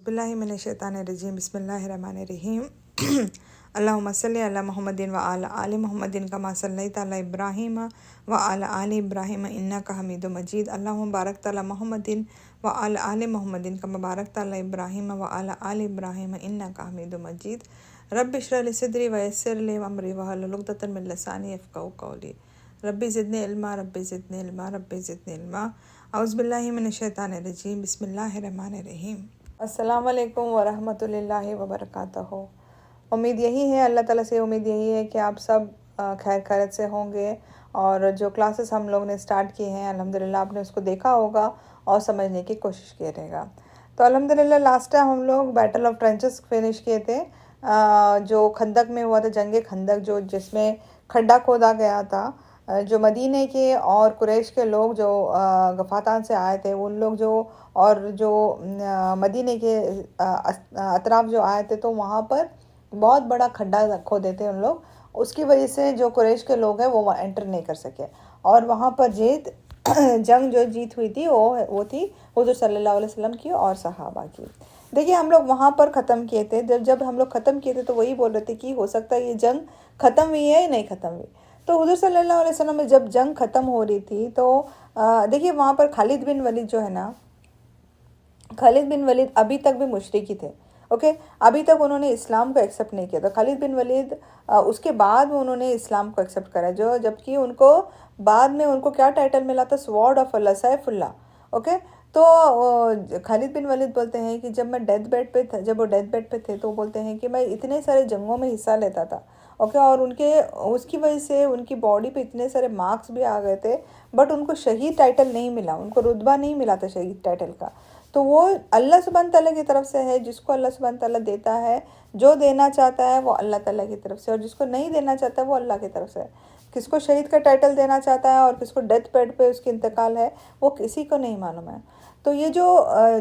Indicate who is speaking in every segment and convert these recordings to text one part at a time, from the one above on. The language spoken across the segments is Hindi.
Speaker 1: बिस्मिल्लाहिमिनश्शैतानिर्रजीम बिस्मिल्लाहिर्रहमानिर्रहीम अल्लाहुम्मा सल्लि अला मुहम्मदिन व अला आलि मुहम्मदिन कमा सल्लैता अला इब्राहीम व अला आलि इब्राहीम इन्नका हमीदुम मजीद अल्लाहुम्मा बारिक अला मुहम्मदिन व अला आलि मुहम्मदिन कमा बारकता अला इब्राहीम व अला आलि इब्राहीम इन्नका हमीदुम मजीद रब्बि इश्रह लि सदरी व यस्सिर लि अमरी वहलुल उक़दतम मिन लिसानी यफ़क़हू क़ौली रब्बि ज़िदनी इल्मा रब्बि ज़िदनी इल्मा रब्बि ज़िदनी इल्मा औज़ु बिल्लाहि मिनश्शैतानिर्रजीम बिस्मिल्लाहिर्रहमानिर्रहीम। अस्सलाम वालेकुम वरहमतुल्लाहि वबरकातुहू। उम्मीद यही है, अल्लाह ताला से उम्मीद यही है कि आप सब खैर खैरियत से होंगे और जो क्लासेस हम लोग ने स्टार्ट किए हैं अल्हम्दुलिल्लाह आपने उसको देखा होगा और समझने की कोशिश किया रहेगा। तो अल्हम्दुलिल्लाह लास्ट टाइम हम लोग बैटल ऑफ ट्रेंचेस फिनिश किए थे, जो खंदक में हुआ था, जंग खंदक, जो जिसमें खड्डा खोदा गया था। जो मदीने के और कुरैश के लोग जो गफातान से आए थे, उन लोग जो और जो मदीने के अतराफ जो आए थे, तो वहाँ पर बहुत बड़ा खड्डा खोदे थे उन लोग। उसकी वजह से जो कुरैश के लोग हैं वो एंटर नहीं कर सके और वहाँ पर जंग जो जीत हुई थी वो थी हुज़ूर सल्लल्लाहु अलैहि वसल्लम की और सहाबा की। देखिए, हम लोग वहाँ पर ख़त्म किए थे। जब हम लोग ख़त्म किए थे तो वही बोल रहे थे कि हो सकता है ये जंग ख़त्म हुई है या नहीं ख़त्म हुई। तो हुज़ूर सल्लल्लाहु अलैहि वसल्लम में जब जंग ख़त्म हो रही थी तो देखिए वहाँ पर खालिद बिन वलीद जो है ना, खालिद बिन वलीद अभी तक भी मुशरिकी थे। ओके, अभी तक उन्होंने इस्लाम को एक्सेप्ट नहीं किया था। खालिद बिन वलीद उसके बाद में उन्होंने इस्लाम को एक्सेप्ट करा, जो जबकि उनको बाद में उनको क्या टाइटल मिला था, sword of Allah, Saifullah. Okay, तो खालिद बिन वलीद बोलते हैं कि जब वो डेथ बेड पे थे तो बोलते हैं कि मैं इतने सारे जंगों में हिस्सा लेता था। ओके, और उसकी वजह से उनकी बॉडी पे इतने सारे मार्क्स भी आ गए थे, बट उनको शहीद टाइटल नहीं मिला, उनको रुतबा नहीं मिला था शहीद टाइटल का। तो वो अल्लाह सुब्हान तआला की तरफ से है, जिसको अल्लाह सुब्हान तआला देता है, जो देना चाहता है वो अल्लाह ताला की तरफ से, और जिसको नहीं देना चाहता है वो अल्लाह की तरफ से। किसको शहीद का टाइटल देना चाहता है और किसको डेथ बेड पे उसकी इंतकाल है, वो किसी को नहीं मालूम है। तो ये जो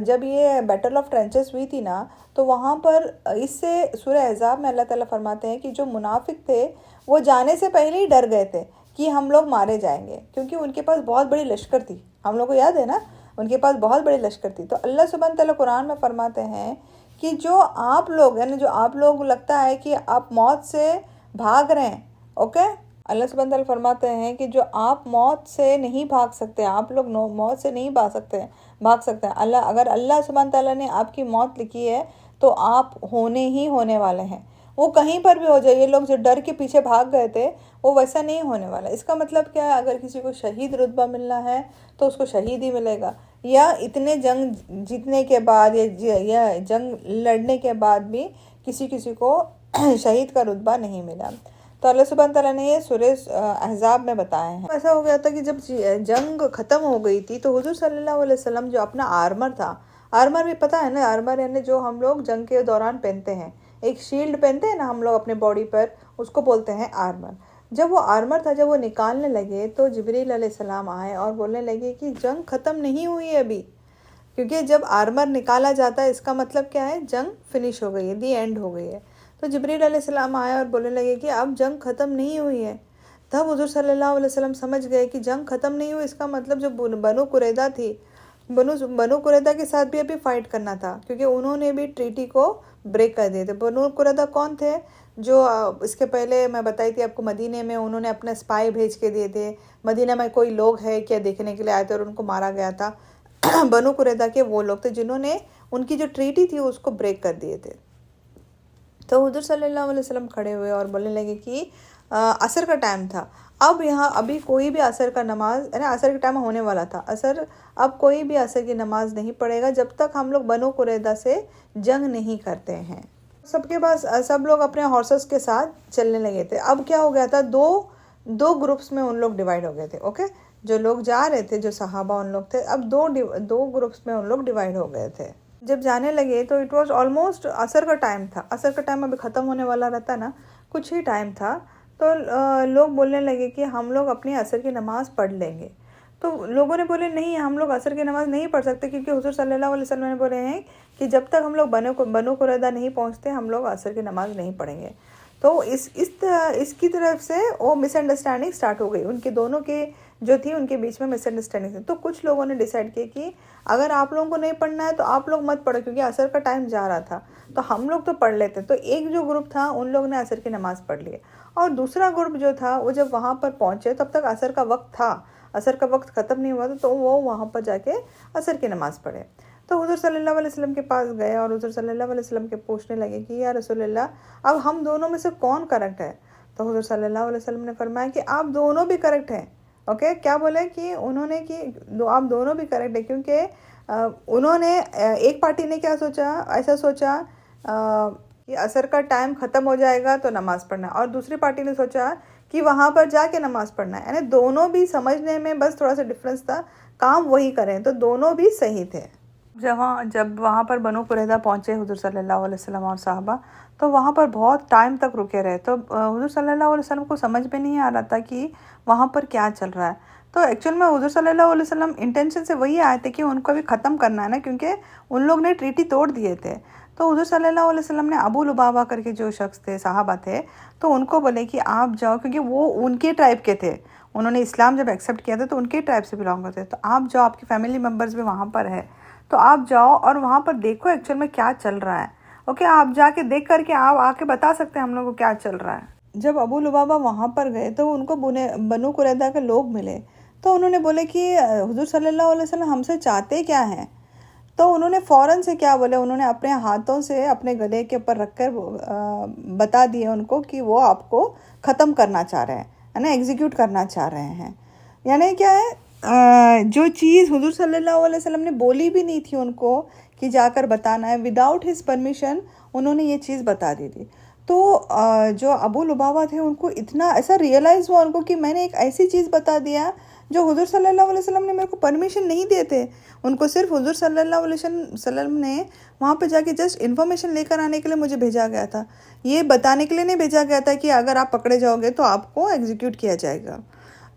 Speaker 1: जब ये बैटल ऑफ ट्रेंचेस हुई थी ना, तो वहाँ पर इससे सूरह अहज़ाब में अल्लाह ताला फरमाते हैं कि जो मुनाफिक थे वो जाने से पहले ही डर गए थे कि हम लोग मारे जाएंगे, क्योंकि उनके पास बहुत बड़ी लश्कर थी। हम लोग को याद है ना, उनके पास बहुत बड़ी लश्कर थी। तो अल्लाह सुब्हान तआला कुरान में फरमाते हैं कि जो आप लोग, यानी जो आप लोग लगता है कि आप मौत से भाग रहे हैं, ओके, अल्लाह सुब्हान तआला फरमाते हैं कि जो आप मौत से नहीं भाग सकते, आप लोग मौत से नहीं भाग सकते हैं। अगर अल्लाह सुब्हान तआला ने आपकी मौत लिखी है तो आप होने ही होने वाले हैं, वो कहीं पर भी हो जाए। ये लोग जो डर के पीछे भाग गए थे वो वैसा नहीं होने वाला। इसका मतलब क्या है, अगर किसी को शहीद रुतबा मिलना है तो उसको शहीद ही मिलेगा, या इतने जंग जीतने के बाद या जंग लड़ने के बाद भी किसी को शहीद का रुतबा नहीं मिला। तो अल्लाह सुब्हान तआला ने ये सूरह अहज़ाब में बताया है। ऐसा हो गया था कि जब जंग ख़त्म हो गई थी तो हुज़ूर सल्लल्लाहु अलैहि वसल्लम जो अपना आर्मर था, आर्मर भी पता है ना, आर्मर यानी जो हम लोग जंग के दौरान पहनते हैं, एक शील्ड पहनते हैं ना हम लोग अपने बॉडी पर, उसको बोलते हैं आर्मर। जब वो आर्मर था, जब वो निकालने लगे तो जिब्रील अलैहिस्सलाम आए और बोलने लगे कि जंग ख़त्म नहीं हुई है अभी, क्योंकि जब आर्मर निकाला जाता है इसका मतलब क्या है, जंग फिनिश हो गई है, दी एंड हो गई है। तो जिब्रील अलैहिस्सलाम आए और बोलने लगे कि अब जंग ख़त्म नहीं हुई है। तब हुज़ूर सल्लल्लाहु अलैहि वसल्लम समझ गए कि जंग ख़त्म नहीं हुई, इसका मतलब जो बनु कुरैदा थी, बनु कुरैदा के साथ भी अभी फाइट करना था, क्योंकि उन्होंने भी ट्रीटी को ब्रेक कर दिए थे। बनु कुरैदा कौन थे, जो इसके पहले मैं बताई थी आपको, मदीने में उन्होंने अपने स्पाई भेज के दिए थे, मदीना में कोई लोग है क्या देखने के लिए आए थे और उनको मारा गया था। बनु कुरैदा के वो लोग थे जिन्होंने उनकी जो ट्रीटी थी उसको ब्रेक कर दिए थे। तो हुज़ूर सल्लल्लाहु अलैहि वसल्लम खड़े हुए और बोलने लगे कि असर का टाइम था, अब यहाँ अभी कोई भी असर का नमाज, यानी असर का टाइम होने वाला था, अब कोई भी असर की नमाज नहीं पड़ेगा जब तक हम लोग बनु कुरैदा से जंग नहीं करते हैं। सबके पास सब लोग अपने हॉर्सेस के साथ चलने लगे थे। अब क्या हो गया था, दो ग्रुप्स में उन लोग डिवाइड हो गए थे। ओके, जो लोग जा रहे थे, जो सहाबा उन लोग थे, अब दो ग्रुप्स में उन लोग डिवाइड हो गए थे। जब जाने लगे तो इट वाज ऑलमोस्ट असर का टाइम था, असर का टाइम अभी ख़त्म होने वाला रहता ना, कुछ ही टाइम था। तो लोग बोलने लगे कि हम लोग अपनी असर की नमाज़ पढ़ लेंगे। तो लोगों ने बोले नहीं, हम लोग असर की नमाज़ नहीं पढ़ सकते, क्योंकि हुज़ूर सल्लल्लाहु अलैहि वसल्लम ने बोले हैं कि जब तक हम लोग बनु कुरैदा नहीं पहुँचते हम लोग असर की नमाज़ नहीं पढ़ेंगे। तो इसकी तरफ से वो मिसअंडरस्टैंडिंग स्टार्ट हो गई, उनके दोनों के जो थी उनके बीच में मिसअंडरस्टैंडिंग थी। तो कुछ लोगों ने डिसाइड किया कि अगर आप लोगों को नहीं पढ़ना है तो आप लोग मत पढ़ो, क्योंकि असर का टाइम जा रहा था तो हम लोग तो पढ़ लेते। तो एक जो ग्रुप था उन लोगों ने असर की नमाज़ पढ़ ली, और दूसरा ग्रुप जो था वो जब वहाँ पर पहुँचे तब तक असर का वक्त था, असर का वक्त ख़त्म नहीं हुआ था, तो वो वहाँ पर जाके असर की नमाज़ पढ़े। तो हुज़ूर सल्लल्लाहु अलैहि वसल्लम के पास गए और हुज़ूर सल्लल्लाहु अलैहि वसल्लम के पूछने लगे कि या रसूलल्लाह, अब हम दोनों में से कौन करेक्ट है? तो हुज़ूर सल्लल्लाहु अलैहि वसल्लम ने फरमाया कि आप दोनों भी करेक्ट हैं। ओके, क्या बोले कि उन्होंने कि आप दोनों भी करेक्ट है, क्योंकि उन्होंने एक पार्टी ने क्या सोचा, ऐसा सोचा कि असर का टाइम ख़त्म हो जाएगा तो नमाज़ पढ़ना, और दूसरी पार्टी ने सोचा कि वहाँ पर जाके नमाज़ पढ़ना है। यानी दोनों भी समझने में बस थोड़ा सा डिफरेंस था, काम वही करें, तो दोनों भी सही थे। जब वहाँ पर बनु कुरैज़ा पहुँचे हुज़ूर सल्लल्लाहु अलैहि वसल्लम और साहबा, तो वहाँ पर बहुत टाइम तक रुके रहे। तो हुज़ूर सल्लल्लाहु अलैहि वसल्लम को समझ में नहीं आ रहा था कि वहाँ पर क्या चल रहा है। तो एक्चुअल में हुज़ूर सल्लल्लाहु अलैहि वसल्लम इंटेंशन से वही आए थे कि उनको भी ख़त्म करना है ना, क्योंकि उन लोग ने ट्रीटी तोड़ दिए थे। तो हुज़ूर सल्लल्लाहु अलैहि वसल्लम ने अबू लुबाबा करके जो शख्स थे, साहबा थे, तो उनको बोले कि आप जाओ, क्योंकि वो उनके ट्राइब के थे, उन्होंने इस्लाम जब एक्सेप्ट किया था तो उनके ट्राइब से बिलोंग करते, तो आप जाओ, आपकी फैमिली मेम्बर्स भी वहाँ पर है, तो आप जाओ और वहाँ पर देखो एक्चुअल में क्या चल रहा है। ओके, आप जाके देख करके आप आके बता सकते हैं हम लोग को क्या चल रहा है। जब अबू लुबाबा वहाँ पर गए तो उनको बनु कुरैज़ा के लोग मिले, तो उन्होंने बोले कि हुज़ूर सल्लल्लाहु अलैहि वसल्लम हमसे चाहते क्या हैं? तो उन्होंने फ़ौरन से क्या बोले, उन्होंने अपने हाथों से अपने गले के ऊपर रख कर बता दिए उनको कि वो आपको ख़त्म करना चाह रहे हैं, है ना, एग्जीक्यूट करना चाह रहे हैं। यानी क्या है, जो चीज़ हुज़ूर सल्लल्लाहु अलैहि वसल्लम ने बोली भी नहीं थी उनको कि जाकर बताना है, विदाउट हिज परमिशन उन्होंने ये चीज़ बता दी थी। तो जो अबू लुबाबा थे उनको इतना ऐसा रियलाइज़ हुआ उनको कि मैंने एक ऐसी चीज़ बता दिया जो हुज़ूर सल्लल्लाहु अलैहि वसल्लम ने मेरे को परमिशन नहीं दिए थे। उनको सिर्फ हुज़ूर सल्लल्लाहु अलैहि वसल्लम ने वहाँ पे जाके जस्ट इन्फॉर्मेशन लेकर आने के लिए मुझे भेजा गया था, ये बताने के लिए नहीं भेजा गया था कि अगर आप पकड़े जाओगे तो आपको एग्जीक्यूट किया जाएगा।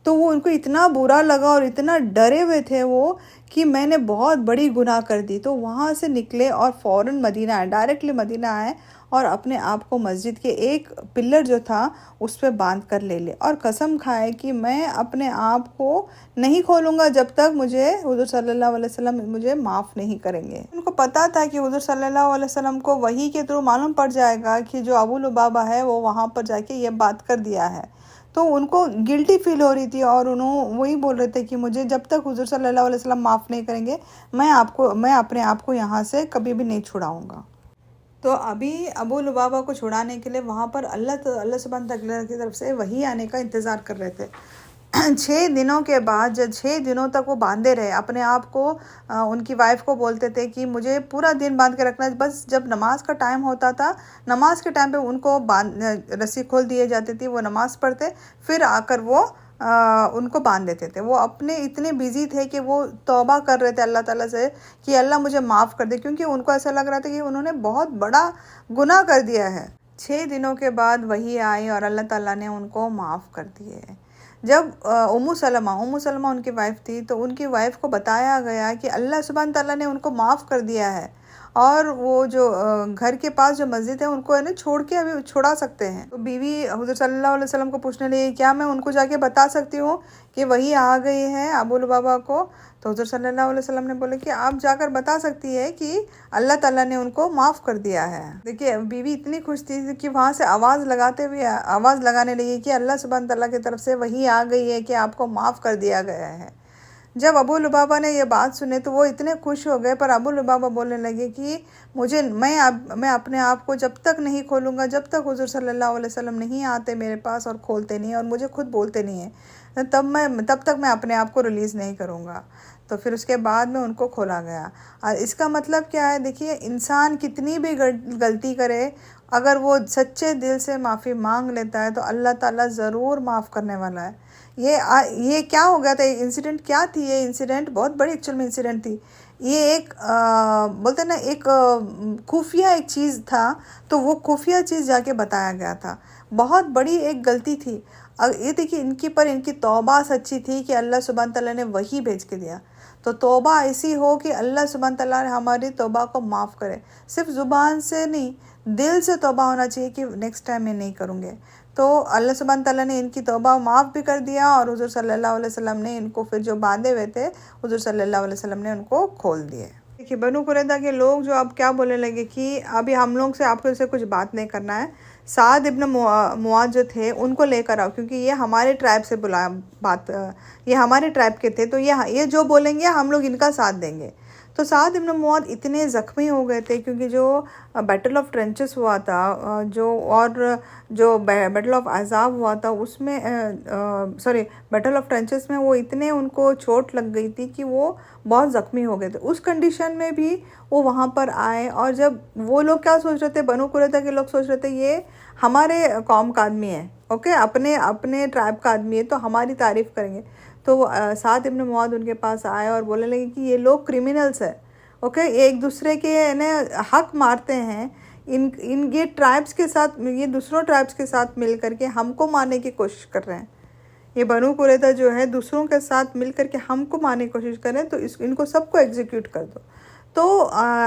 Speaker 1: तो वो उनको इतना बुरा लगा और इतना डरे हुए थे वो कि मैंने बहुत बड़ी गुनाह कर दी। तो वहाँ से निकले और फ़ौरन मदीना आए, डायरेक्टली मदीना आए और अपने आप को मस्जिद के एक पिलर जो था उस पर बांध कर ले ले और कसम खाए कि मैं अपने आप को नहीं खोलूँगा जब तक मुझे हुज़ूर सल्लल्लाहु अलैहि वसल्लम मुझे माफ़ नहीं करेंगे। उनको पता था कि हुज़ूर सल्लल्लाहु अलैहि वसल्लम को वही के थ्रू मालूम पड़ जाएगा कि जो अबू लुबाबा है वो वहाँ पर जाके ये बात कर दिया है। तो उनको गिल्टी फील हो रही थी और उन्होंने वही बोल रहे थे कि मुझे जब तक हुज़ूर सल्लल्लाहु अलैहि वसल्लम माफ़ नहीं करेंगे मैं अपने आप को यहाँ से कभी भी नहीं छुड़ाऊँगा। तो अभी अबू लुबाबा को छुड़ाने के लिए वहाँ पर अल्लाह सुब्हान तआला की तरफ से वही आने का इंतज़ार कर रहे थे। 6 दिनों के बाद जब 6 दिनों तक वो बांधे रहे अपने आप को, उनकी वाइफ को बोलते थे कि मुझे पूरा दिन बांध के रखना है, बस जब नमाज का टाइम होता था नमाज के टाइम पे उनको रस्सी खोल दिए जाती थी, वो नमाज़ पढ़ते फिर आकर वो उनको बांध देते थे। वो अपने इतने बिज़ी थे कि वो तौबा कर रहे थे अल्लाह ताला से कि अल्लाह मुझे माफ़ कर दे, क्योंकि उनको ऐसा लग रहा था कि उन्होंने बहुत बड़ा गुनाह कर दिया है। 6 दिनों के बाद वही आई और अल्लाह ताला ने उनको माफ़ कर दिए। जब उम्मु सलमा उनकी वाइफ थी, तो उनकी वाइफ को बताया गया कि अल्लाह सुब्हान ताला ने उनको माफ़ कर दिया है और वो जो घर के पास जो मस्जिद है उनको है ना छोड़ के अभी छुड़ा सकते हैं। तो बीवी हुज़ूर सल्लल्लाहु अलैहि वसल्लम को पूछने लगी क्या मैं उनको जाके बता सकती हूँ कि वही आ गई है अबू लुबाबा को? तो हुज़ूर सल्लल्लाहु अलैहि वसल्लम ने बोले कि आप जाकर बता सकती है कि अल्लाह ताला ने उनको माफ़ कर दिया है। देखिए बीवी इतनी खुश थी कि वहाँ से आवाज़ लगाने लगी कि अल्लाह सुब्हान तआला की तरफ से वही आ गई है कि आपको माफ़ कर दिया गया है। जब अबू लुबाबा ने ये बात सुने तो वो इतने खुश हो गए, पर अबू लुबाबा बोलने लगे कि मैं अपने आप को जब तक नहीं खोलूँगा, जब तक हुज़ूर सल्लल्लाहु अलैहि वसल्लम नहीं आते मेरे पास और खोलते नहीं और मुझे खुद बोलते नहीं हैं, तब तक मैं अपने आप को रिलीज़ नहीं करूँगा। तो फिर उसके बाद में उनको खोला गया। और इसका मतलब क्या है, देखिए इंसान कितनी भी गलती करे, अगर वो सच्चे दिल से माफ़ी मांग लेता है तो अल्लाह ताला ज़रूर माफ़ करने वाला है। ये क्या हो गया था, इंसिडेंट क्या थी? ये इंसिडेंट बहुत बड़ी एक्चुअल में इंसिडेंट थी। ये एक बोलते ना एक खुफिया एक चीज़ था, तो वो खुफिया चीज़ जाके बताया गया था। बहुत बड़ी एक गलती थी। ये देखिए इनकी तौबा सच्ची थी कि अल्लाह सुब्हान तआला ने वही भेज के दिया। तो तौबा ऐसी हो कि अल्लाह सुब्हान तआला हमारी तौबा को माफ़ करे। सिर्फ ज़ुबान से नहीं, दिल से तौबा होना चाहिए कि नेक्स्ट टाइम मैं नहीं करूँगे। तो अल्लाह सुब्हान तआला ने इनकी तौबा माफ़ भी कर दिया और हुज़ूर सल्लल्लाहु अलैहि वसल्लम ने इनको फिर जो बांधे हुए थे हुज़ूर सल्लल्लाहु अलैहि वसल्लम ने उनको खोल दिए। देखिए बनु कुरैज़ा के लोग जो अब क्या बोलने लगे कि अभी हम लोग से आपको इससे कुछ बात नहीं करना है, साद इब्न मुआज जो थे उनको लेकर आओ, क्योंकि ये हमारे ट्राइब से ये हमारे ट्राइब के थे, तो ये जो बोलेंगे हम लोग इनका साथ देंगे। तो साद इब्न मुआद इतने ज़ख्मी हो गए थे, क्योंकि जो बैटल ऑफ ट्रेंचेस हुआ था जो बैटल ऑफ अहज़ाब हुआ था उसमें बैटल ऑफ ट्रेंचेस में वो इतने उनको चोट लग गई थी कि वो बहुत ज़ख्मी हो गए थे। उस कंडीशन में भी वो वहाँ पर आए, और जब वो लोग क्या सोच रहे थे, बनु कुरैज़ा के लोग सोच रहे थे ये हमारे कौम का आदमी है, ओके, अपने ट्राइब का आदमी है, तो हमारी तारीफ़ करेंगे। तो साद इब्न मुआद उनके पास आए और बोलने लगे कि ये लोग क्रिमिनल्स है, ओके, एक दूसरे के हक मारते हैं, ये ट्राइब्स के साथ, ये दूसरों ट्राइब्स के साथ मिल करके हमको मारने की कोशिश कर रहे हैं। ये बनु कुरैज़ा जो है दूसरों के साथ मिल करके हमको मारने की कोशिश कर रहे हैं, तो इनको सबको एग्जीक्यूट कर दो। तो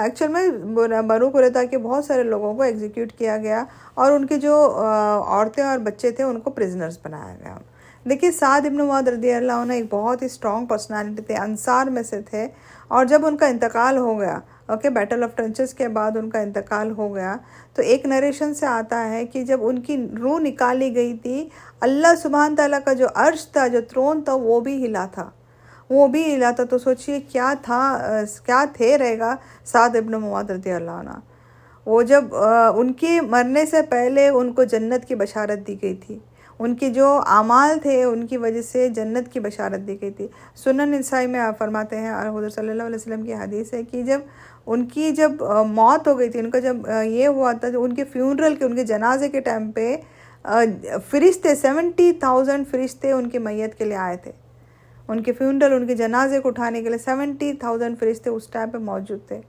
Speaker 1: एक्चुअल में बनु कुरैज़ा के बहुत सारे लोगों को एग्जीक्यूट किया गया, और उनके जो औरतें और बच्चे थे उनको प्रिजनर्स बनाया गया। देखिए साद इब्न मुआद रज़ियल्लाहु अन्हु एक बहुत ही स्ट्रॉन्ग पर्सनालिटी थे, अंसार में से थे, और जब उनका इंतकाल हो गया, ओके, बैटल ऑफ ट्रेंचेस के बाद उनका इंतकाल हो गया, तो एक नरेशन से आता है कि जब उनकी रूह निकाली गई थी, अल्लाह सुब्हान तआला का जो अर्श था, जो थ्रोन था, वो भी हिला था। तो सोचिए क्या थे रहेगा साद इब्न मुआद रज़ियल्लाहु अन्हु। वो जब उनके मरने से पहले उनको जन्नत की बशारत दी गई थी, उनके जो आमाल थे उनकी वजह से जन्नत की बशारत दी गई थी। सुनन निसाई में आप फरमाते हैं, और हुज़ूर सल्लल्लाहु अलैहि वसल्लम की हदीस है कि जब मौत हो गई थी, उनका जब ये हुआ था, जो उनके फ्यूनरल के, उनके जनाजे के टाइम पे फ़रिश्ते 70,000 फ़रिश्ते उनकी मैयत के लिए आए थे। उनके फ्यूनरल, उनके जनाजे को उठाने के लिए 70,000 फ़रिश्ते उस टाइम पे मौजूद थे।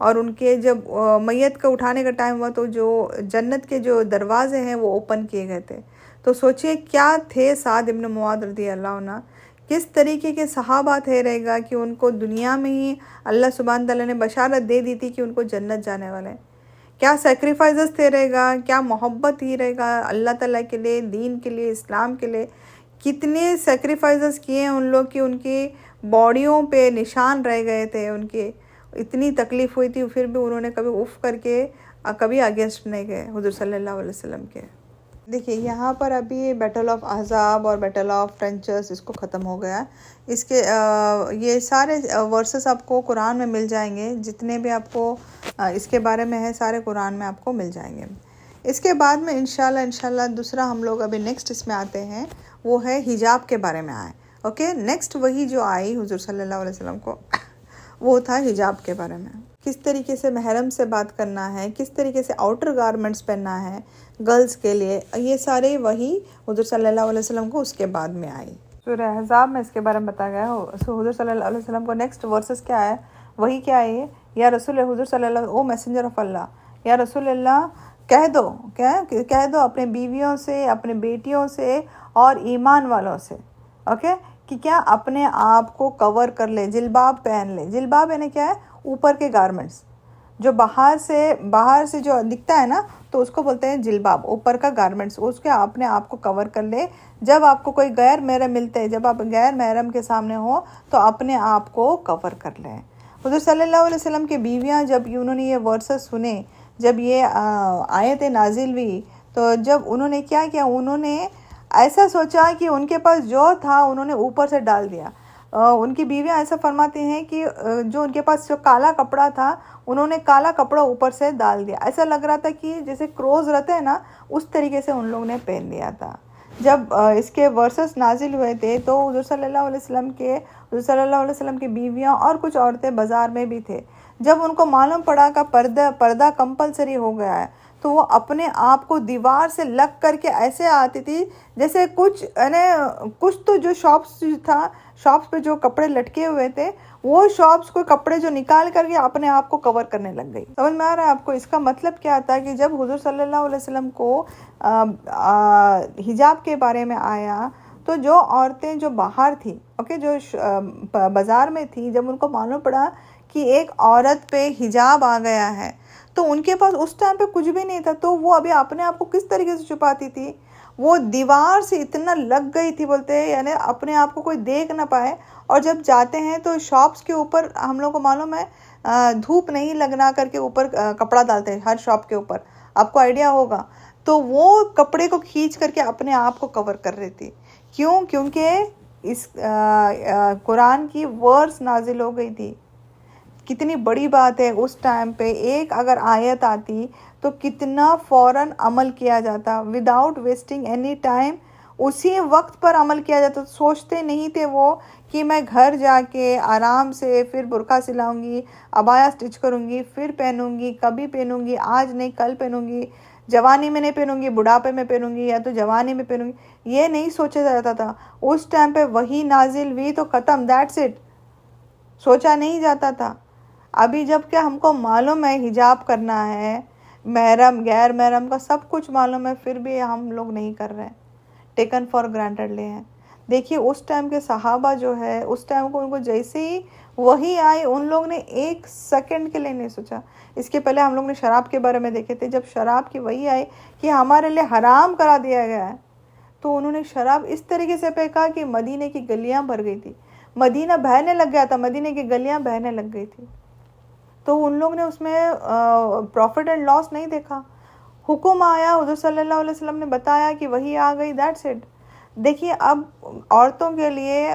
Speaker 1: और उनके जब मैयत का उठाने का टाइम हुआ, तो जो जन्नत के जो दरवाजे हैं वो ओपन किए गए थे। तो सोचिए क्या थे साद इब्न मुआद रज़ियल्लाहु अन्हु, किस तरीके के सहाबा थे रहेगा कि उनको दुनिया में ही अल्लाह सुब्हान तआला ने बशारत दे दी थी कि उनको जन्नत जाने वाले हैं। क्या सेक्रीफाइसेस थे रहेगा, क्या मोहब्बत ही रहेगा अल्लाह ताला के लिए, दीन के लिए, इस्लाम के लिए। कितने सेक्रीफाइसेस किए हैं उन लोग कि उनकी बॉडियों पे निशान रह गए थे, उनके इतनी तकलीफ़ हुई थी, फिर भी उन्होंने कभी उफ़ करके कभी अगेंस्ट नहीं गए हुज़ूर सल्लल्लाहु अलैहि वसल्लम के। देखिए यहाँ पर अभी बैटल ऑफ अहज़ाब और बैटल ऑफ ट्रेंचेस इसको ख़त्म हो गया। इसके ये सारे वर्सेस आपको कुरान में मिल जाएंगे, जितने भी आपको इसके बारे में है सारे कुरान में आपको मिल जाएंगे। इसके बाद में इंशाल्लाह दूसरा हम लोग अभी नेक्स्ट इसमें आते हैं, वो है हिजाब के बारे में आए। ओके, नेक्स्ट वही जो आई हुज़ूर सल्लल्लाहु अलैहि वसल्लम को वो था हिजाब के बारे में, किस तरीके से महरम से बात करना है, किस तरीके से आउटर गारमेंट्स पहनना है गर्ल्स के लिए, ये सारे वही हुज़ूर सल्लल्लाहु अलैहि वसल्लम को उसके बाद में आई। सूरह अहज़ाब में इसके बारे में बताया गया है। सो हुज़ूर सल्लल्लाहु अलैहि वसल्लम को नेक्स्ट वर्सेस क्या है, वही क्या है, या रसूल हुज़ूर सल्लल्लाहु, ओ मैसेंजर ऑफ अल्लाह, या रसूल अल्लाह कह दो अपने बीवियों से, अपने बेटियों से और ईमान वालों से, ओके, कि क्या अपने आप को कवर कर ले, जिल्बाब पहन ले। जिल्बाब यानी क्या है, ऊपर के गारमेंट्स जो बाहर से जो दिखता है ना, तो उसको बोलते हैं जिल्बाब, ऊपर का गारमेंट्स, उसके अपने आप को कवर कर ले। जब आपको कोई गैर महरम मिलते हैं, जब आप गैर महरम के सामने हो, तो अपने आप को कवर कर लें। हुज़ूर सल्लल्लाहु अलैहि वसल्लम की बीवियाँ जब उन्होंने ये वर्सेस सुने, जब ये आयतें नाजिल हुई, तो जब उन्होंने क्या किया, उन्होंने ऐसा सोचा कि उनके पास जो था उन्होंने ऊपर से डाल दिया। उनकी बीवियाँ ऐसा फरमाती हैं कि जो उनके पास जो काला कपड़ा था, उन्होंने काला कपड़ा ऊपर से डाल दिया। ऐसा लग रहा था कि जैसे क्रोज रहते हैं ना, उस तरीके से उन लोगों ने पहन लिया था। जब इसके वर्सेस नाजिल हुए थे, तो हुज़ूर सल्लल्लाहु अलैहि वसल्लम की बीवियाँ और कुछ औरतें बाज़ार में भी थे। जब उनको मालूम पड़ा कि पर्दा कंपलसरी हो गया है, तो वो अपने आप को दीवार से लग करके ऐसे आती थी जैसे कुछ तो जो शॉप्स पे जो कपड़े लटके हुए थे, वो शॉप्स को कपड़े जो निकाल करके अपने आप को कवर करने लग गई। समझ में आ रहा है आपको? इसका मतलब क्या था कि जब हुज़ूर सल्लल्लाहु अलैहि वसल्लम को हिजाब के बारे में आया, तो जो औरतें जो बाहर थी, ओके, जो बाज़ार में थी, जब उनको मालूम पड़ा कि एक औरत पे हिजाब आ गया है, तो उनके पास उस टाइम पे कुछ भी नहीं था, तो वो अभी अपने आप को किस तरीके से छुपाती थी, वो दीवार से इतना लग गई थी, बोलते हैं यानी अपने आप को कोई देख ना पाए। और जब जाते हैं तो शॉप्स के ऊपर हम लोग को मालूम है धूप नहीं लगना करके ऊपर कपड़ा डालते हैं हर शॉप के ऊपर, आपको आइडिया होगा। तो वो कपड़े को खींच करके अपने आप को कवर कर रही थी। क्यों? क्योंकि इस कुरान की वर्स नाजिल हो गई थी। कितनी बड़ी बात है, उस टाइम पे एक अगर आयत आती तो कितना फ़ौरन अमल किया जाता, विदाउट वेस्टिंग एनी टाइम, उसी वक्त पर अमल किया जाता। तो सोचते नहीं थे वो कि मैं घर जाके आराम से फिर बुर्का सिलाऊंगी, अबाया स्टिच करूंगी, फिर पहनूंगी, कभी पहनूंगी, आज नहीं कल पहनूंगी, जवानी में नहीं पहनूंगी, बुढ़ापे में पहनूंगी, या तो जवानी में पहनूंगी, ये नहीं सोचा जाता था। उस टाइम पे वही नाजिल हुई तो ख़त्म, दैट्स इट, सोचा नहीं जाता था। अभी जब क्या हमको मालूम है हिजाब करना है, महरम गैर महरम का सब कुछ मालूम है, फिर भी हम लोग नहीं कर रहे हैं, टेकन फॉर ग्रांटेड ले हैं। देखिए उस टाइम के सहाबा जो है, उस टाइम को उनको जैसे ही वही आई, उन लोग ने एक सेकंड के लिए नहीं सोचा। इसके पहले हम लोग ने शराब के बारे में देखे थे, जब शराब की वही आई कि हमारे लिए हराम करा दिया गया है, तो उन्होंने शराब इस तरीके से फेंका कि मदीने की गलियां भर गई थी, मदीना बहने लग गया था, मदीने की गलियां बहने लग गई थी। तो उन लोग ने उसमें प्रॉफिट एंड लॉस नहीं देखा। हुक्म आया, हुज़ूर सल्लल्लाहु अलैहि वसल्लम ने बताया कि वही आ गई, दैट्स इट। देखिए अब औरतों के लिए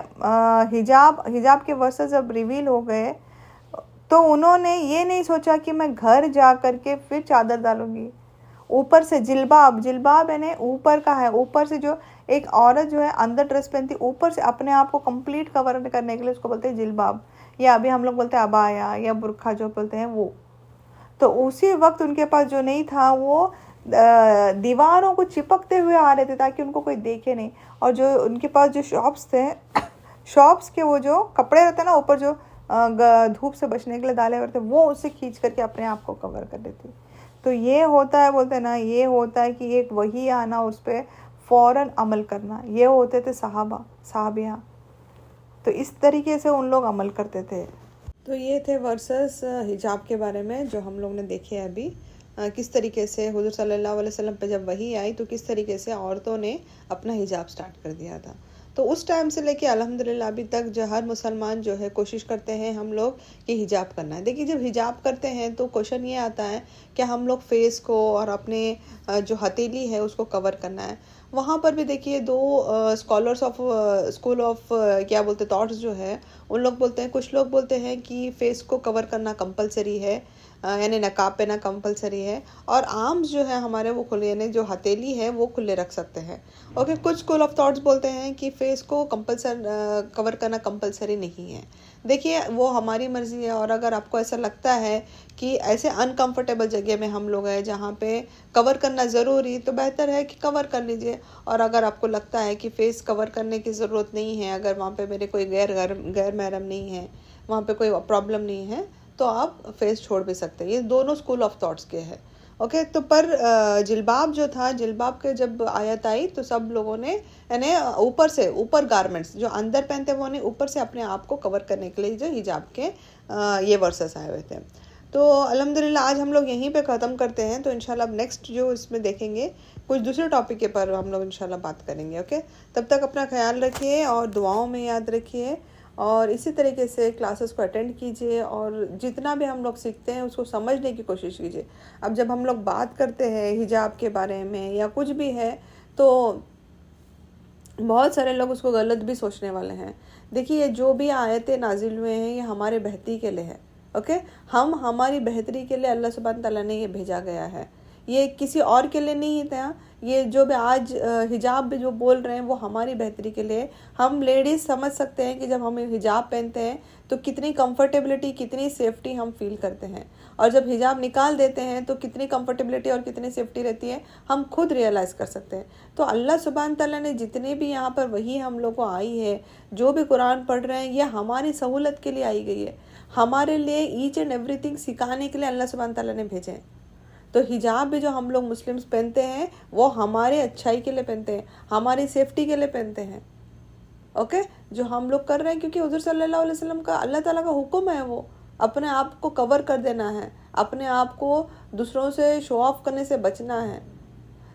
Speaker 1: हिजाब के वर्सेस जब रिवील हो गए तो उन्होंने ये नहीं सोचा कि मैं घर जा कर के फिर चादर डालूंगी। ऊपर से जिल्बाब यानी ऊपर का है, ऊपर से जो एक औरत जो है अंदर ड्रेस पहनती, ऊपर से अपने आप को कंप्लीट कवर करने के लिए उसको बोलते हैं जिल्बाब, या अभी हम लोग बोलते हैं अबाया या बुरखा जो बोलते हैं वो। तो उसी वक्त उनके पास जो नहीं था वो दीवारों को चिपकते हुए आ रहे थे ताकि उनको कोई देखे नहीं। और जो उनके पास जो शॉप्स थे, शॉप्स के वो जो कपड़े रहते हैं ना ऊपर जो धूप से बचने के लिए डाले हुए थे, वो उसे खींच करके अपने आप को कवर कर देती। तो ये होता है, बोलते हैं ना, ये होता है कि एक वही आना, उस पर फ़ौरन अमल करना, ये होते थे साहबियाँ। तो इस तरीके से उन लोग अमल करते थे। तो ये थे वर्सेस हिजाब के बारे में जो हम लोग ने देखे अभी, किस तरीके से हुज़ूर सल्लल्लाहु अलैहि वसल्लम पे जब वही आई तो किस तरीके से औरतों ने अपना हिजाब स्टार्ट कर दिया था। तो उस टाइम से लेके अल्हम्दुलिल्लाह अभी तक जो हर मुसलमान जो है कोशिश करते हैं हम लोग कि हिजाब करना है। देखिए जब हिजाब करते हैं तो क्वेश्चन ये आता है कि हम लोग फेस को और अपने जो हथेली है उसको कवर करना है। वहाँ पर भी देखिए दो स्कॉलर्स ऑफ स्कूल ऑफ क्या बोलते थॉट्स जो है, उन लोग बोलते हैं, कुछ लोग बोलते हैं कि फेस को कवर करना कंपलसरी है, यानी नकाब पहना कंपलसरी है, और आर्म्स जो है हमारे वो खुले, यानी जो हथेली है वो खुले रख सकते हैं। ओके, कुछ स्कूल ऑफ थॉट्स बोलते हैं कि फेस को कवर करना कंपलसरी नहीं है। देखिए वो हमारी मर्ज़ी है, और अगर आपको ऐसा लगता है कि ऐसे अनकंफर्टेबल जगह में हम लोग हैं जहाँ पे कवर करना ज़रूरी, तो बेहतर है कि कवर कर लीजिए। और अगर आपको लगता है कि फेस कवर करने की ज़रूरत नहीं है, अगर वहाँ पे मेरे कोई गैर महरम नहीं है, वहाँ पे कोई प्रॉब्लम नहीं है, तो आप फेस छोड़ भी सकते हैं। ये दोनों स्कूल ऑफ थॉट्स के हैं। ओके, तो पर जिल्बाब जो था, जिल्बाब के जब आयत आई तो सब लोगों ने यानी ऊपर गारमेंट्स जो अंदर पहनते वो नहीं, ऊपर से अपने आप को कवर करने के लिए जो हिजाब के ये वर्सेस आए हुए थे। तो अल्हम्दुलिल्लाह आज हम लोग यहीं पे ख़त्म करते हैं। तो इंशाल्लाह अब नेक्स्ट जो इसमें देखेंगे कुछ दूसरे टॉपिक के पर हम लोग इंशाल्लाह बात करेंगे। ओके, तब तक अपना ख्याल रखिए और दुआओं में याद रखिए, और इसी तरीके से क्लासेस को अटेंड कीजिए, और जितना भी हम लोग सीखते हैं उसको समझने की कोशिश कीजिए। अब जब हम लोग बात करते हैं हिजाब के बारे में या कुछ भी है तो बहुत सारे लोग उसको गलत भी सोचने वाले हैं। देखिए जो भी आयतें नाजिल हुए हैं ये हमारे बेहतरी के लिए है। ओके, हमारी बेहतरी के लिए अल्लाह सुब्हान तआला ने ये भेजा गया है, ये किसी और के लिए नहीं था। ये जो भी आज हिजाब भी जो बोल रहे हैं वो हमारी बेहतरी के लिए। हम लेडीज़ समझ सकते हैं कि जब हम हिजाब पहनते हैं तो कितनी कंफर्टेबिलिटी, कितनी सेफ्टी हम फील करते हैं, और जब हिजाब निकाल देते हैं तो कितनी कंफर्टेबिलिटी और कितनी सेफ्टी रहती है हम खुद रियलाइज़ कर सकते हैं। तो अल्लाह सुब्हान तआला ने जितने भी यहाँ पर वही हम लोग को आई है, जो भी कुरान पढ़ रहे हैं, ये हमारी सहूलत के लिए आई गई है, हमारे लिए ईच एंड एवरीथिंग सिखाने के लिए अल्लाह सुब्हान तआला ने भेजे हैं। तो हिजाब भी जो हम लोग मुस्लिम्स पहनते हैं वो हमारे अच्छाई के लिए पहनते हैं, हमारी सेफ्टी के लिए पहनते हैं। ओके, जो हम लोग कर रहे हैं क्योंकि हुज़ूर सल्लल्लाहु अलैहि वसल्लम का, अल्लाह ताला का हुक्म है, वो अपने आप को कवर कर देना है, अपने आप को दूसरों से शो ऑफ करने से बचना है।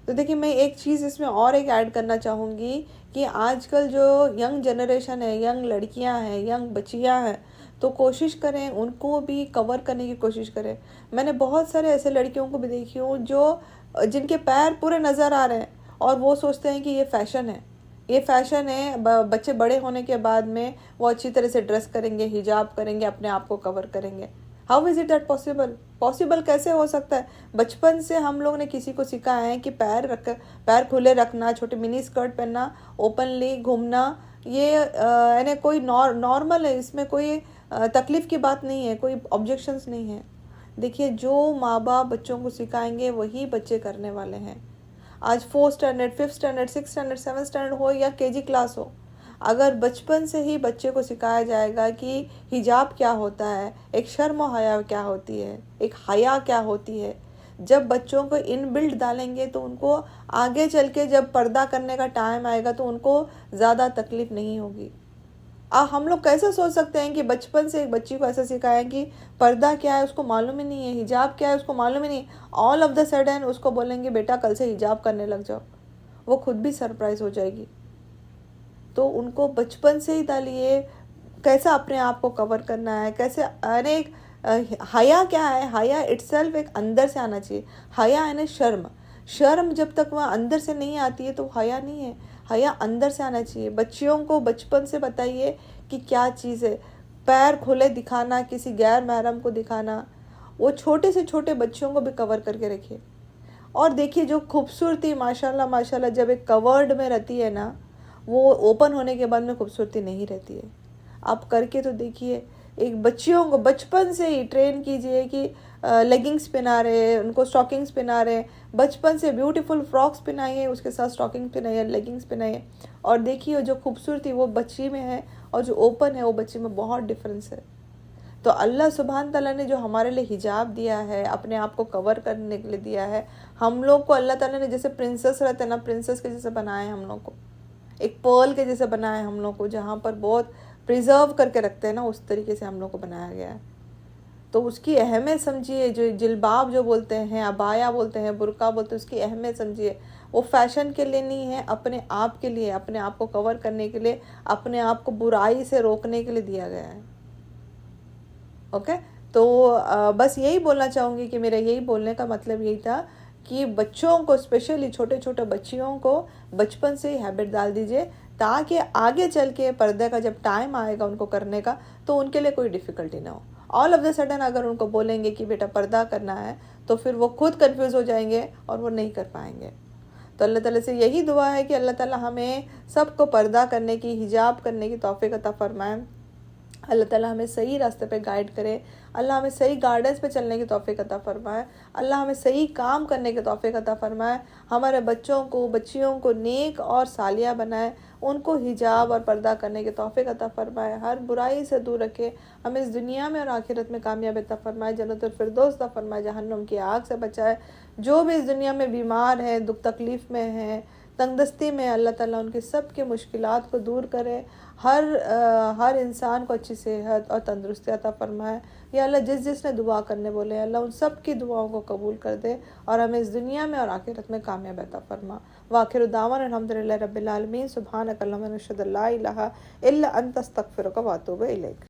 Speaker 2: तो देखिए मैं एक चीज़ इसमें और एक ऐड करना चाहूँगी कि आजकल जो यंग जनरेशन है, यंग लड़कियां हैं, यंग बच्चियां हैं, तो कोशिश करें उनको भी कवर करने की कोशिश करें। मैंने बहुत सारे ऐसे लड़कियों को भी देखी हूँ जो जिनके पैर पूरे नज़र आ रहे हैं और वो सोचते हैं कि ये फ़ैशन है, ये फ़ैशन है। बच्चे बड़े होने के बाद में वो अच्छी तरह से ड्रेस करेंगे, हिजाब करेंगे, अपने आप को कवर करेंगे। How is it that possible कैसे हो सकता है? बचपन से हम लोग ने किसी को सिखाया है कि पैर खुले रखना, छोटे मिनी स्कर्ट पहनना, ओपनली घूमना, ये यानी कोई नॉर्मल है, इसमें कोई तकलीफ़ की बात नहीं है, कोई ऑब्जेक्शंस नहीं है। देखिए जो माँ बाप बच्चों को सिखाएंगे वही बच्चे करने वाले हैं। आज 4th standard, 5th standard, 6th standard, 7th standard हो या KG क्लास हो, अगर बचपन से ही बच्चे को सिखाया जाएगा कि हिजाब क्या होता है, एक शर्म और हया क्या होती है, एक हया क्या होती है, जब बच्चों को इन बिल्ड डालेंगे तो उनको आगे चल के जब पर्दा करने का टाइम आएगा तो उनको ज़्यादा तकलीफ नहीं होगी। हम लोग कैसे सोच सकते हैं कि बचपन से एक बच्ची को ऐसा सिखाएं कि पर्दा क्या है उसको मालूम ही नहीं है, हिजाब क्या है उसको मालूम ही नहीं, ऑल ऑफ द सडन उसको बोलेंगे बेटा कल से हिजाब करने लग जाओ, वो खुद भी सरप्राइज हो जाएगी। तो उनको बचपन से ही डालिए कैसे अपने आप को कवर करना है, कैसे अनेक हया क्या है, हया इटसेल्फ एक अंदर से आना चाहिए। हया है ना शर्म जब तक वह अंदर से नहीं आती है तो हया नहीं है, हया अंदर से आना चाहिए। बच्चियों को बचपन से बताइए कि क्या चीज़ है, पैर खुले दिखाना, किसी गैर महरम को दिखाना, वो छोटे से छोटे बच्चों को भी कवर करके रखिए। और देखिए जो खूबसूरती माशाल्लाह माशाल्लाह जब एक कवर्ड में रहती है ना, वो ओपन होने के बाद में खूबसूरती नहीं रहती है। आप करके तो देखिए, एक बच्चियों को बचपन से ही ट्रेन कीजिए कि लेगिंग्स पहना रहे, उनको स्टॉकिंग्स पहना रहे, बचपन से ब्यूटीफुल फ्रॉक्स पहनाइए, उसके साथ स्टॉकिंग पहनाइए, लेगिंग्स पहनाइए, और देखिए जो खूबसूरती वो बच्ची में है और जो ओपन है वो बच्ची में बहुत डिफरेंस है। तो अल्लाह सुभान ताला ने जो हमारे लिए हिजाब दिया है, अपने आप को कवर करने के लिए दिया है, हम लोग को अल्लाह ताला ने जैसे प्रिंसेस रहते हैं ना, प्रिंसेस के जैसे बनाए हम लोग को, एक पर्ल के जैसे बनाए हम लोग को, जहाँ पर बहुत प्रिजर्व करके रखते हैं ना, उस तरीके से हम लोग को बनाया गया है। तो उसकी अहमियत समझिए, जो जिल्बाब जो बोलते हैं, अबाया बोलते हैं, बुर्का बोलते हैं, उसकी अहमियत समझिए। वो फैशन के लिए नहीं है, अपने आप के लिए, अपने आप को कवर करने के लिए, अपने आप को बुराई से रोकने के लिए दिया गया है। ओके, तो बस यही बोलना चाहूँगी कि मेरा यही बोलने का मतलब यही था कि बच्चों को, स्पेशली छोटे छोटे बच्चियों को बचपन से ही हैबिट डाल दीजिए, ताकि आगे चल के पर्दे का जब टाइम आएगा उनको करने का तो उनके लिए कोई डिफ़िकल्टी ना हो। ऑल ऑफ द सडन अगर उनको बोलेंगे कि बेटा पर्दा करना है तो फिर वो खुद कंफ्यूज हो जाएंगे और वो नहीं कर पाएंगे। तो अल्लाह ताला से यही दुआ है कि अल्लाह ताला हमें सबको पर्दा करने की, हिजाब करने की तौफीक अता फरमाए। अल्लाह ताला हमें सही रास्ते पे गाइड करे, अल्लाह हमें सही गाइडेंस पे चलने की तौफीक अता फरमाए, अल्लाह हमें सही काम करने की तौफीक अता फरमाए, हमारे बच्चों को, बच्चियों को नेक और सालिया बनाए, उनको हिजाब और पर्दा करने की तौफीक अता फरमाए, हर बुराई से दूर रखे, हमें इस दुनिया में और आखिरत में कामयाबी अता फरमाए, जन्नतुल फिरदौस अता फरमाए, जहन्नुम की आग से बचाए। जो भी इस दुनिया में बीमार है, दुख तकलीफ़ में है, तंगदस्ती में, अल्लाह ताला उनकी सब के मुश्किलात को दूर करे, हर इंसान को अच्छी सेहत और तंदुरुस्ती अता फरमाए। या अल्लाह जिसने दुआ करने बोले अल्लाह उन सब की दुआओं को कबूल कर दे और हमें इस दुनिया में और आखिरत में कामयाब अता फरमा। वाखिर दावन अल्हम्दुलिल्लाहि रब्बिल आलमीन। सुब्हानक अल्लाहुम्मा नशहदु अल्ला इलाहा इल्ला अंता अस्तगफिरुका व अतूबु इलैक।